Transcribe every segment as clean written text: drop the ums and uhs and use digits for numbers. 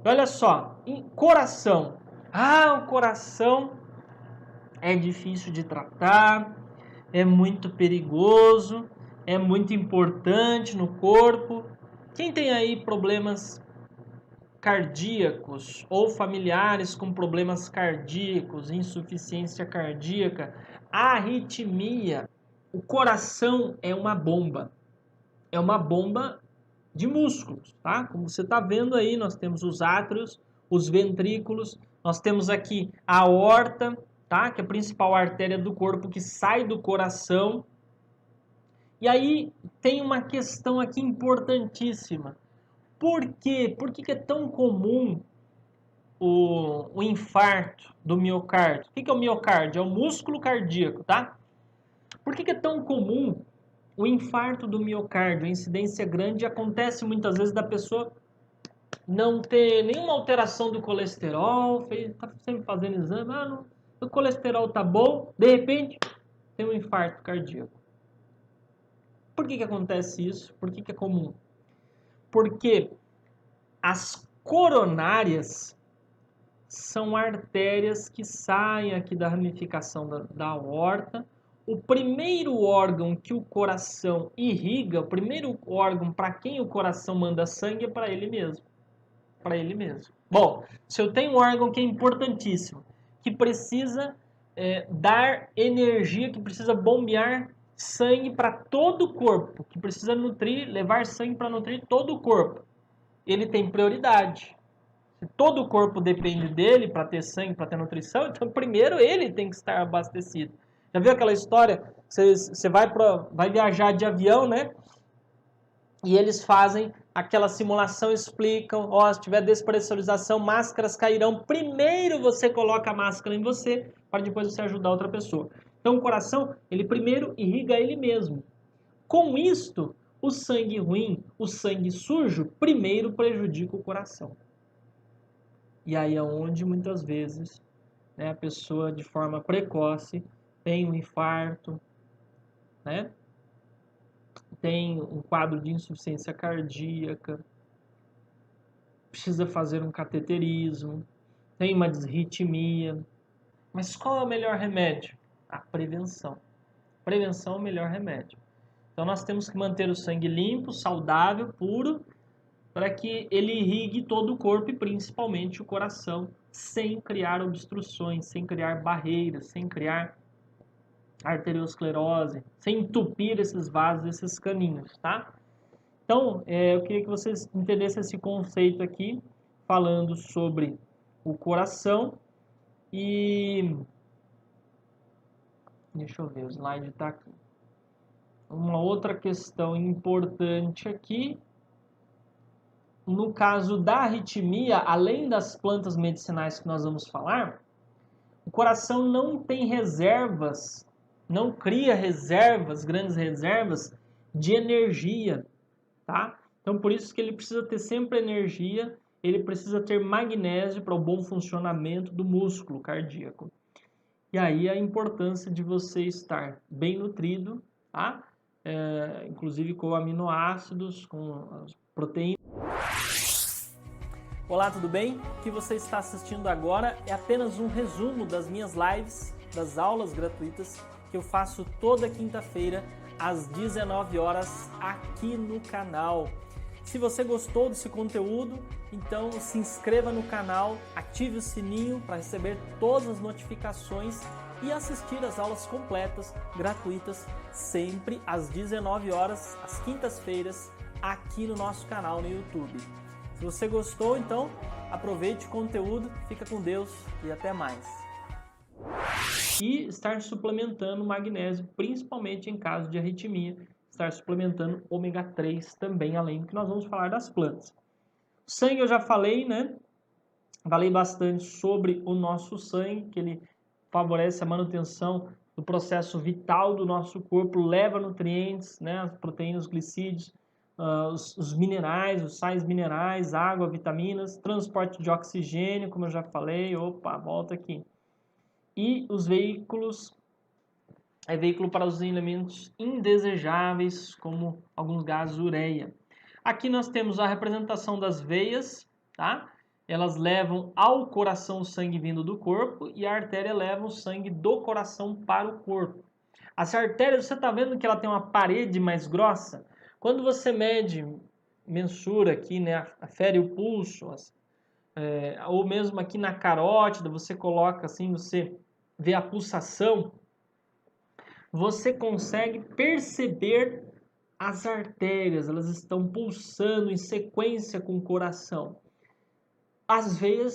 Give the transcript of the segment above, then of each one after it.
Olha só, coração. O coração é difícil de tratar, é muito perigoso, é muito importante no corpo. Quem tem aí problemas cardíacos ou familiares com problemas cardíacos, insuficiência cardíaca, arritmia, o coração é uma bomba de músculos, tá? Como você está vendo aí, nós temos os átrios, os ventrículos, nós temos aqui a aorta, tá? Que é a principal artéria do corpo que sai do coração. E aí tem uma questão aqui importantíssima. Por quê? Por que é tão comum o infarto do miocárdio? O que é o miocárdio? É o músculo cardíaco, tá? Por que é tão comum o infarto do miocárdio? A incidência grande acontece muitas vezes da pessoa não ter nenhuma alteração do colesterol, tá sempre fazendo exame, não, o colesterol tá bom, de repente tem um infarto cardíaco. Por que acontece isso? Por que é comum? Porque as coronárias são artérias que saem aqui da ramificação da aorta. O primeiro órgão que o coração irriga, o primeiro órgão para quem o coração manda sangue é para ele mesmo. Para ele mesmo. Bom, se eu tenho um órgão que é importantíssimo, que precisa dar energia, que precisa bombear sangue para todo o corpo, que precisa nutrir, levar sangue para nutrir todo o corpo, ele tem prioridade. Se todo o corpo depende dele para ter sangue, para ter nutrição, então primeiro ele tem que estar abastecido. Já viu aquela história? Você vai viajar de avião, né? E eles fazem aquela simulação, explicam, se tiver despressurização, máscaras cairão. Primeiro você coloca a máscara em você, para depois você ajudar outra pessoa. Então o coração, ele primeiro irriga ele mesmo. Com isto, o sangue ruim, o sangue sujo, primeiro prejudica o coração. E aí é onde muitas vezes, né, a pessoa de forma precoce tem um infarto, né? Tem um quadro de insuficiência cardíaca, precisa fazer um cateterismo, tem uma disritmia. Mas qual é o melhor remédio? A prevenção. Prevenção é o melhor remédio. Então nós temos que manter o sangue limpo, saudável, puro, para que ele irrigue todo o corpo e principalmente o coração, sem criar obstruções, sem criar barreiras, sem criar arteriosclerose, sem entupir esses vasos, esses caninhos, tá? Então, eu queria que vocês entendessem esse conceito aqui, falando sobre o coração e... Deixa eu ver, o slide está aqui. Uma outra questão importante aqui, no caso da arritmia, além das plantas medicinais que nós vamos falar, o coração não tem reservas, não cria reservas, grandes reservas de energia, tá? Então, por isso que ele precisa ter sempre energia, ele precisa ter magnésio para o bom funcionamento do músculo cardíaco. E aí a importância de você estar bem nutrido, tá? Inclusive com aminoácidos, com as proteínas. Olá, tudo bem? O que você está assistindo agora é apenas um resumo das minhas lives, das aulas gratuitas que eu faço toda quinta-feira às 19 horas aqui no canal. Se você gostou desse conteúdo, então se inscreva no canal, ative o sininho para receber todas as notificações e assistir às aulas completas, gratuitas, sempre às 19 horas, às quintas-feiras, aqui no nosso canal no YouTube. Se você gostou, então aproveite o conteúdo, fica com Deus e até mais. E estar suplementando magnésio, principalmente em caso de arritmia, estar suplementando ômega 3 também, além do que nós vamos falar das plantas. O sangue eu já falei, né? Falei bastante sobre o nosso sangue, que ele favorece a manutenção do processo vital do nosso corpo, leva nutrientes, né? As proteínas, os glicídios, os minerais, os sais minerais, água, vitaminas, transporte de oxigênio, como eu já falei, volta aqui. E os veículos, veículo para os elementos indesejáveis, como alguns gases ureia. Aqui nós temos a representação das veias, tá? elas levam ao coração o sangue vindo do corpo e a artéria leva o sangue do coração para o corpo. As artérias, você está vendo que ela tem uma parede mais grossa? Quando você mensura aqui, né, afere o pulso, ou mesmo aqui na carótida, você coloca assim, você vê a pulsação, você consegue perceber as artérias, elas estão pulsando em sequência com o coração.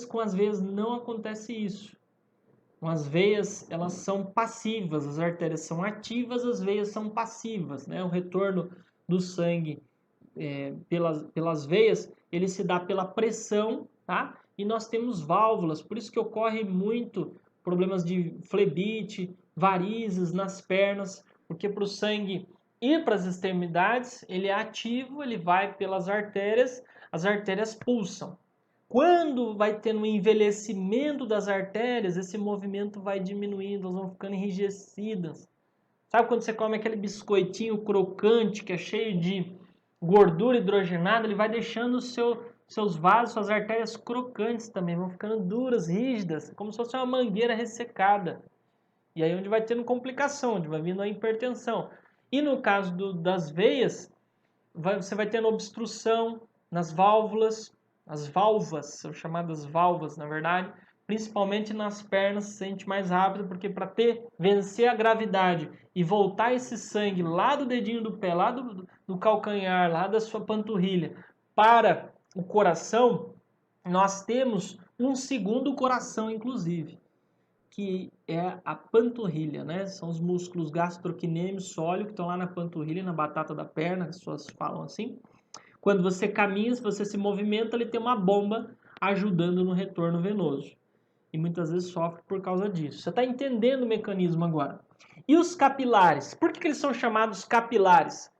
Com as veias não acontece isso. Com as veias, elas são passivas, as artérias são ativas, as veias são passivas, né? O retorno do sangue pelas veias, ele se dá pela pressão, tá? E nós temos válvulas, por isso que ocorre muito problemas de flebite, varizes nas pernas, porque para o sangue ir para as extremidades, ele é ativo, ele vai pelas artérias, as artérias pulsam. Quando vai tendo um envelhecimento das artérias, esse movimento vai diminuindo, elas vão ficando enrijecidas. Sabe quando você come aquele biscoitinho crocante que é cheio de gordura hidrogenada, ele vai deixando seus vasos, suas artérias crocantes também, vão ficando duras, rígidas, como se fosse uma mangueira ressecada. E aí onde vai tendo complicação, onde vai vindo a hipertensão. E no caso das veias, você vai tendo obstrução nas válvulas, as válvulas, são chamadas válvulas, na verdade, principalmente nas pernas, se sente mais rápido, porque para vencer a gravidade e voltar esse sangue lá do dedinho do pé, lá do calcanhar, lá da sua panturrilha, para o coração, nós temos um segundo coração, inclusive, que é a panturrilha, né? São os músculos gastrocnêmio sóleo que estão lá na panturrilha, na batata da perna, as pessoas falam assim. Quando você caminha, se você se movimenta, ele tem uma bomba ajudando no retorno venoso. E muitas vezes sofre por causa disso. Você está entendendo o mecanismo agora. E os capilares? Por que eles são chamados capilares?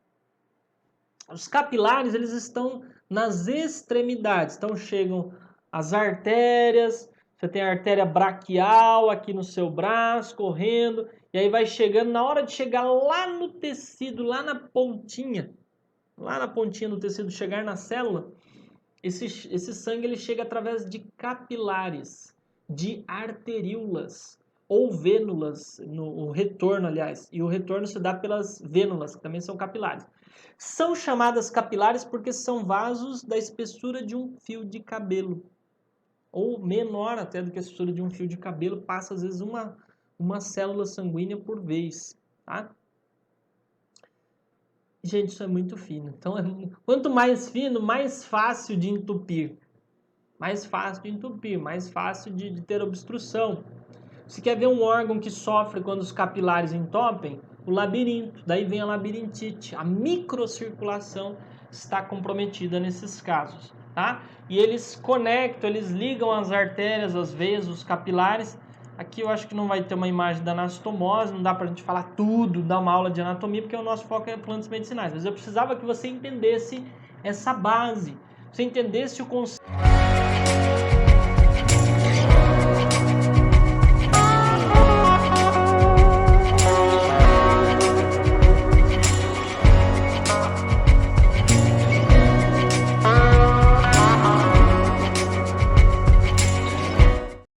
Os capilares, eles estão nas extremidades. Então chegam as artérias, você tem a artéria braquial aqui no seu braço, correndo, e aí vai chegando, na hora de chegar lá no tecido, lá na pontinha do tecido, chegar na célula, esse sangue ele chega através de capilares, de arteríolas ou vênulas, no retorno, aliás. E o retorno se dá pelas vênulas, que também são capilares. São chamadas capilares porque são vasos da espessura de um fio de cabelo. Ou menor até do que a espessura de um fio de cabelo, passa às vezes uma célula sanguínea por vez, tá? Gente, isso é muito fino. Então, quanto mais fino, mais fácil de entupir. Mais fácil de entupir, mais fácil de ter obstrução. Você quer ver um órgão que sofre quando os capilares entopem? O labirinto. Daí vem a labirintite. A microcirculação está comprometida nesses casos, tá? E eles conectam, eles ligam as artérias, as veias, os capilares. Aqui eu acho que não vai ter uma imagem da anastomose, não dá pra gente falar tudo, dar uma aula de anatomia, porque o nosso foco é plantas medicinais. Mas eu precisava que você entendesse essa base, você entendesse o conceito.